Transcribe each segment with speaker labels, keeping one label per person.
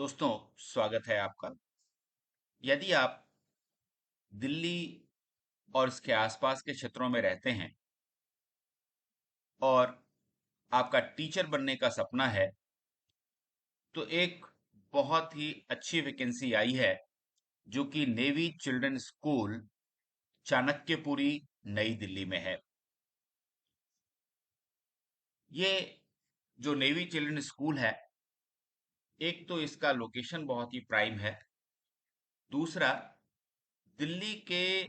Speaker 1: दोस्तों, स्वागत है आपका। यदि आप दिल्ली और इसके आसपास के क्षेत्रों में रहते हैं और आपका टीचर बनने का सपना है, तो एक बहुत ही अच्छी वैकेंसी आई है जो कि नेवी चिल्ड्रन स्कूल चाणक्यपुरी नई दिल्ली में है। ये जो नेवी चिल्ड्रन स्कूल है, एक तो इसका लोकेशन बहुत ही प्राइम है। दूसरा, दिल्ली के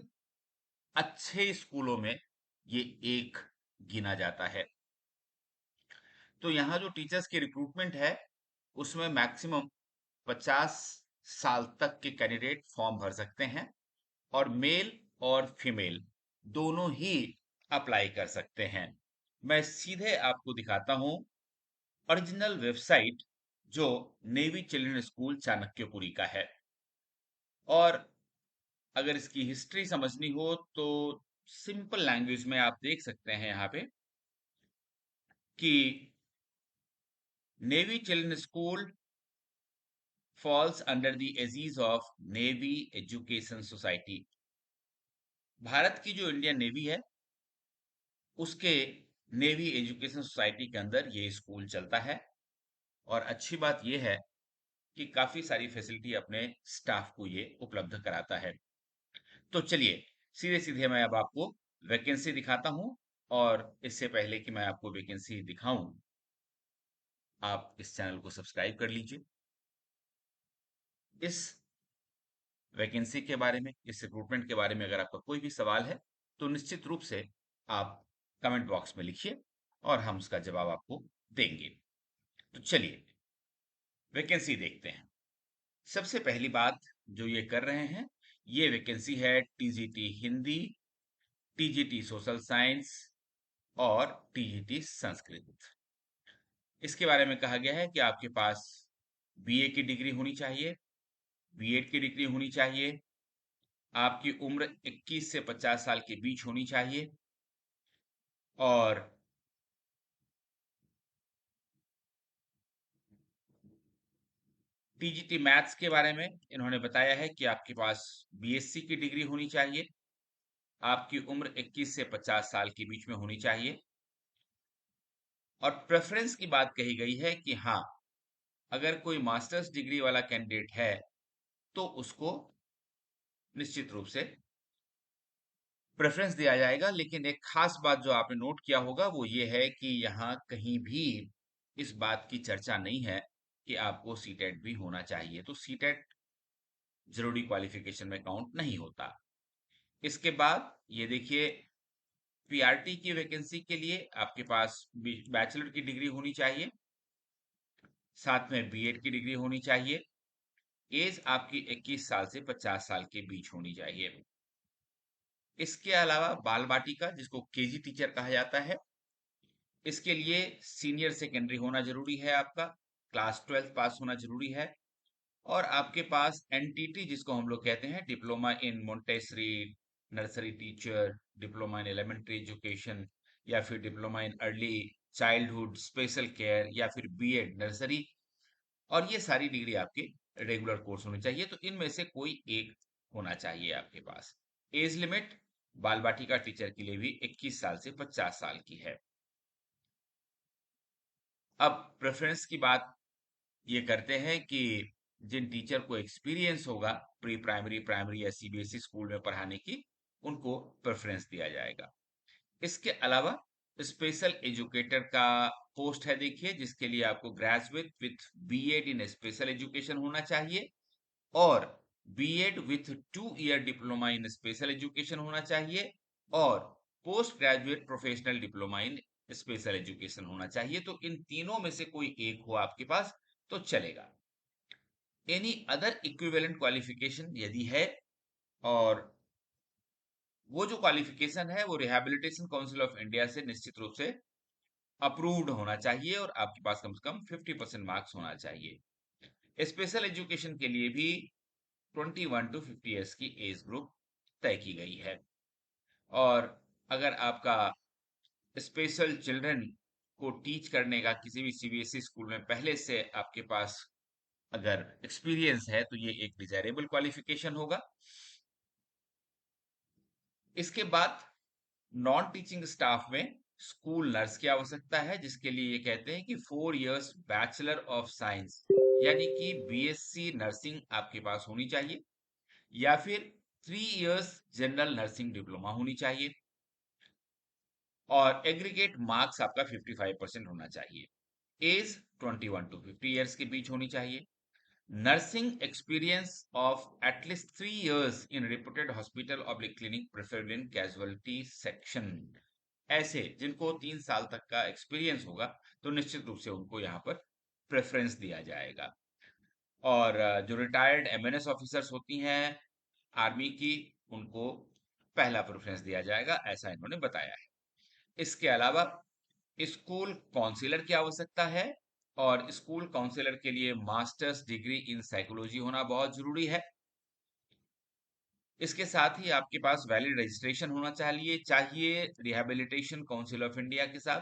Speaker 1: अच्छे स्कूलों में ये एक गिना जाता है। तो यहाँ जो टीचर्स की रिक्रूटमेंट है, उसमें मैक्सिमम 50 साल तक के कैंडिडेट फॉर्म भर सकते हैं और मेल और फीमेल दोनों ही अप्लाई कर सकते हैं। मैं सीधे आपको दिखाता हूँ ओरिजिनल वेबसाइट जो नेवी चिल्ड्रन स्कूल चाणक्यपुरी का है। और अगर इसकी हिस्ट्री समझनी हो तो सिंपल लैंग्वेज में आप देख सकते हैं यहाँ पे कि navy children school falls under the aegis of Navy Education Society। Bharat की जो इंडियन नेवी है, उसके नेवी एजुकेशन सोसाइटी के अंदर ये स्कूल चलता है। और अच्छी बात ये है कि काफी सारी फैसिलिटी अपने स्टाफ को ये उपलब्ध कराता है। तो चलिए, सीधे सीधे मैं अब आपको वैकेंसी दिखाता हूं। और इससे पहले कि मैं आपको वैकेंसी दिखाऊं, आप इस चैनल को सब्सक्राइब कर लीजिए। इस वैकेंसी के बारे में, इस रिक्रूटमेंट के बारे में अगर आपका कोई भी सवाल है, तो निश्चित रूप से आप कमेंट बॉक्स में लिखिए और हम उसका जवाब आपको देंगे। तो चलिए, वैकेंसी देखते हैं। सबसे पहली बात जो ये कर रहे हैं, ये वैकेंसी है TGT Hindi, TGT social science और टीजीटी संस्कृत। इसके बारे में कहा गया है कि आपके पास बीए की डिग्री होनी चाहिए, बीएड की डिग्री होनी चाहिए, आपकी उम्र 21 से 50 साल के बीच होनी चाहिए और टीजीटी मैथ्स के बारे में इन्होंने बताया है कि आपके पास बीएससी की डिग्री होनी चाहिए, आपकी उम्र 21 से 50 साल के बीच में होनी चाहिए। और प्रेफरेंस की बात कही गई है कि हाँ, अगर कोई मास्टर्स डिग्री वाला कैंडिडेट है तो उसको निश्चित रूप से प्रेफरेंस दिया जाएगा। लेकिन एक खास बात जो आपने नोट किया होगा वो ये है कि यहाँ कहीं भी इस बात की चर्चा नहीं है कि आपको सीटेट भी होना चाहिए। तो सीटेट जरूरी क्वालिफिकेशन में काउंट नहीं होता। इसके बाद ये देखिए, पीआरटी की वैकेंसी के लिए आपके पास बैचलर की डिग्री होनी चाहिए, साथ में बीएड की डिग्री होनी चाहिए। एज आपकी 21 साल से 50 साल के बीच होनी चाहिए। इसके अलावा बाल बाटिका, जिसको केजी टीचर कहा जाता है, इसके लिए सीनियर सेकेंडरी होना जरूरी है, आपका क्लास 12 पास होना जरूरी है। और आपके पास एनटीटी, जिसको हम लोग कहते हैं diploma in Montessori nursery teacher, diploma in elementary education, या फिर diploma in early childhood special care, या फिर बीएड नर्सरी, और ये सारी डिग्री आपके रेगुलर कोर्स होनी चाहिए। तो इनमें से कोई एक होना चाहिए आपके पास। एज लिमिट बाल बाटिका टीचर के लिए भी 21 साल से 50 साल की है। अब प्रेफरेंस की बात ये करते हैं कि जिन टीचर को एक्सपीरियंस होगा प्री प्राइमरी, प्राइमरी या सीबीएसई स्कूल में पढ़ाने की, उनको प्रेफरेंस दिया जाएगा। इसके अलावा स्पेशल एजुकेटर का पोस्ट है, देखिए, जिसके लिए आपको graduate with BEd in special education होना चाहिए और BEd with 2 year diploma in special education होना चाहिए और post graduate professional diploma in special education होना चाहिए। तो इन तीनों में से कोई एक हो आपके पास तो चलेगा। एनी अदर इक्विवेलेंट क्वालिफिकेशन यदि है, और वो जो क्वालिफिकेशन है वो रिहैबिलिटेशन काउंसिल ऑफ इंडिया से निश्चित रूप से अप्रूव्ड होना चाहिए और आपके पास कम से कम 50% मार्क्स होना चाहिए। स्पेशल एजुकेशन के लिए भी 21 टू 50 ईयर्स की एज ग्रुप तय की गई है। और अगर आपका स्पेशल चिल्ड्रन को टीच करने का किसी भी सीबीएसई स्कूल में पहले से आपके पास अगर एक्सपीरियंस है तो ये एक डिजायरेबल क्वालिफिकेशन होगा। इसके बाद नॉन टीचिंग स्टाफ में स्कूल नर्स की आवश्यकता है, जिसके लिए ये कहते हैं कि 4 इयर्स बैचलर ऑफ साइंस यानी कि बीएससी नर्सिंग आपके पास होनी चाहिए, या फिर 3 इयर्स जनरल नर्सिंग डिप्लोमा होनी चाहिए, और एग्रीगेट मार्क्स आपका 55% होना चाहिए। एज 21 to 50 इयर्स के बीच होनी चाहिए। Nursing experience of at least 3 years in reported hospital oblique clinic preferable in casualty section. ऐसे जिनको 3 साल तक का एक्सपीरियंस होगा तो निश्चित रूप से उनको यहाँ पर प्रेफरेंस दिया जाएगा। और जो रिटायर्ड एमएनएस ऑफिसर्स होती हैं आर्मी की, उनको पहला प्रेफरेंस दिया जाएगा, ऐसा इन्होंने बताया है। इसके अलावा स्कूल काउंसिलर की आवश्यकता है, और स्कूल काउंसिलर के लिए मास्टर्स डिग्री इन साइकोलॉजी होना बहुत जरूरी है। इसके साथ ही आपके पास वैलिड रजिस्ट्रेशन होना चाहिए रिहैबिलिटेशन काउंसिल ऑफ इंडिया के साथ।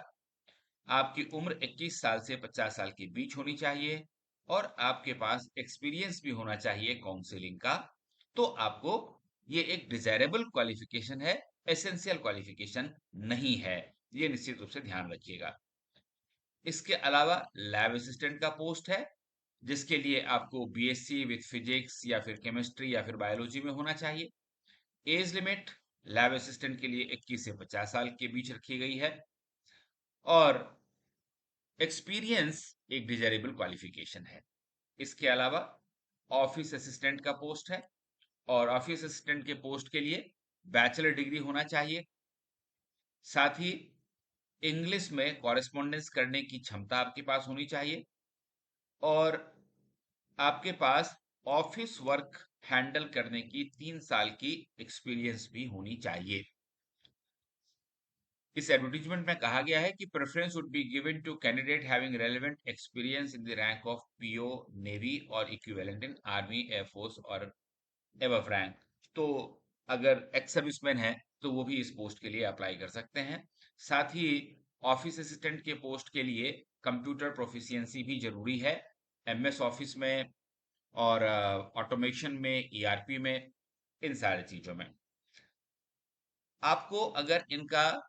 Speaker 1: आपकी उम्र 21 साल से 50 साल के बीच होनी चाहिए, और आपके पास एक्सपीरियंस भी होना चाहिए काउंसलिंग का। तो आपको ये एक डिजायरेबल क्वालिफिकेशन है, एसेंशियल क्वालिफिकेशन नहीं है, ये निश्चित रूप से ध्यान रखिएगा। इसके अलावा लैब असिस्टेंट का पोस्ट है, जिसके लिए आपको बीएससी विथ फिजिक्स या फिर केमिस्ट्री या फिर बायोलॉजी में होना चाहिए। एज लिमिट लैब असिस्टेंट के लिए 21 से 50 साल के बीच रखी गई है, और एक्सपीरियंस एक डिजायरेबल क्वालिफिकेशन है। इसके अलावा ऑफिस असिस्टेंट का पोस्ट है, और ऑफिस असिस्टेंट के पोस्ट के लिए बैचलर डिग्री होना चाहिए। साथ ही इंग्लिश में कॉरेस्पॉन्डेंस करने की क्षमता आपके पास होनी चाहिए, और आपके पास ऑफिस वर्क हैंडल करने की 3 साल की एक्सपीरियंस भी होनी चाहिए। इस एडवर्टीजमेंट में कहा गया है कि preference would be given to candidate having relevant experience in the rank of PO navy और इक्विवेलेंट इन आर्मी एयरफोर्स और एबव रैंक। तो अगर एक्स सर्विसमैन है तो वो भी इस पोस्ट के लिए अप्लाई कर सकते हैं। साथ ही ऑफिस असिस्टेंट के पोस्ट के लिए कंप्यूटर प्रोफिशिएंसी भी जरूरी है, एमएस ऑफिस में और ऑटोमेशन में, ईआरपी में, इन सारी चीजों में। आपको अगर इनका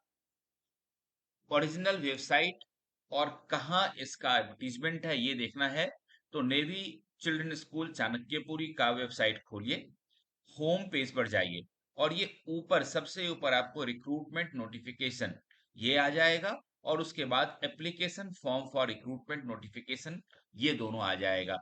Speaker 1: ओरिजिनल वेबसाइट और कहाँ इसका एडवर्टीजमेंट है ये देखना है, तो नेवी चिल्ड्रन स्कूल चाणक्यपुरी का वेबसाइट खोलिए, होम पेज पर जाइए, और ये ऊपर सबसे ऊपर आपको रिक्रूटमेंट नोटिफिकेशन ये आ जाएगा, और उसके बाद application form for recruitment notification ये दोनों आ जाएगा।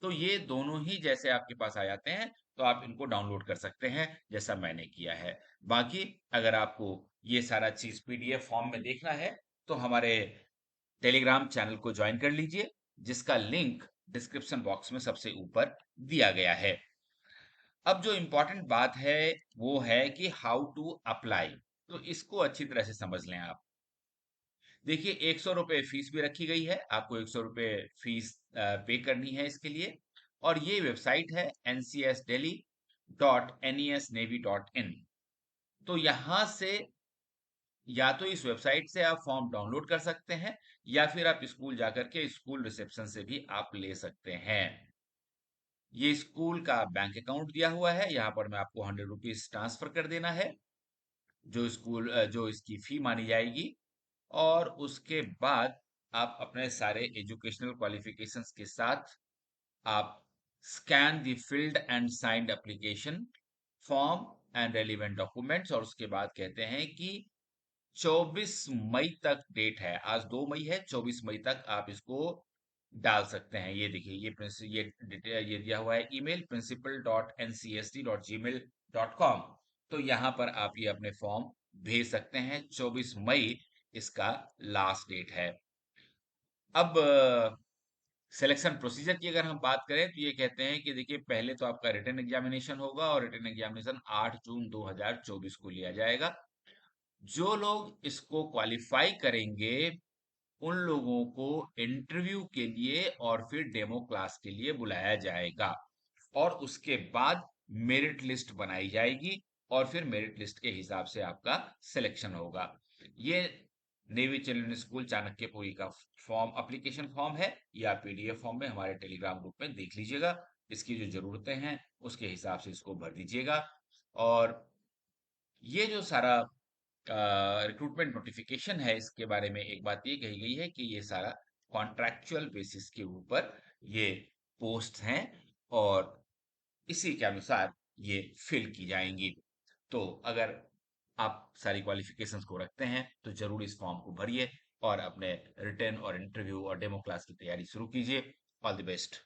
Speaker 1: तो ये दोनों ही जैसे आपके पास आ जाते हैं तो आप इनको डाउनलोड कर सकते हैं, जैसा मैंने किया है। बाकी अगर आपको ये सारा चीज पीडीएफ फॉर्म में देखना है तो हमारे टेलीग्राम चैनल को ज्वाइन कर लीजिए, जिसका लिंक डिस्क्रिप्शन बॉक्स में सबसे ऊपर दिया गया है। अब जो इम्पोर्टेंट बात है वो है कि हाउ टू अप्लाई, तो इसको अच्छी तरह से समझ लें आप। देखिए, 100 रुपये फीस भी रखी गई है, आपको 100 रुपये फीस पे करनी है इसके लिए। और ये वेबसाइट है ncsdelhi.nesnavy.in। तो यहां से या तो इस वेबसाइट से आप फॉर्म डाउनलोड कर सकते हैं, या फिर आप स्कूल जाकर के स्कूल रिसेप्शन से भी आप ले सकते हैं। ये स्कूल का बैंक अकाउंट दिया हुआ है, यहाँ पर मैं आपको 100 रुपीज ट्रांसफर कर देना है, जो इसकी फी मानी जाएगी। और उसके बाद आप अपने सारे एजुकेशनल क्वालिफिकेशंस के साथ आप scan the field and signed application form and relevant documents, और उसके बाद कहते हैं कि 24 मई तक डेट है, आज 2 मई है, 24 मई तक आप इसको डाल सकते हैं। ये देखिए, ये दिया हुआ है ईमेल principal.ncsd.gmail.com। तो यहाँ पर आप ये अपने फॉर्म भेज सकते हैं, 24 मई इसका लास्ट डेट है। अब सिलेक्शन प्रोसीजर की अगर हम बात करें तो ये कहते हैं कि देखिए, पहले तो आपका रिटन एग्जामिनेशन होगा, और रिटन एग्जामिनेशन 8 जून 2024 को लिया जाएगा। जो लोग इसको क्वालिफाई करेंगे उन लोगों को इंटरव्यू के लिए और फिर डेमो क्लास के लिए बुलाया जाएगा, और उसके बाद मेरिट लिस्ट बनाई जाएगी, और फिर मेरिट लिस्ट के हिसाब से आपका सिलेक्शन होगा। ये नेवी चिल्ड्रन स्कूल चाणक्यपुरी का फॉर्म, एप्लीकेशन फॉर्म है, या पीडीएफ फॉर्म में हमारे टेलीग्राम ग्रुप में देख लीजिएगा। इसकी जो जरूरतें हैं उसके हिसाब से इसको भर दीजिएगा। और ये जो सारा रिक्रूटमेंट नोटिफिकेशन है, इसके बारे में एक बात ये कही गई है कि ये सारा कॉन्ट्रैक्चुअल बेसिस के ऊपर ये पोस्ट हैं, और इसी के अनुसार ये फिल की जाएंगी। तो अगर आप सारी क्वालिफिकेशंस को रखते हैं तो जरूर इस फॉर्म को भरिए और अपने रिटर्न और इंटरव्यू और डेमो क्लास की तैयारी शुरू कीजिए। All the best.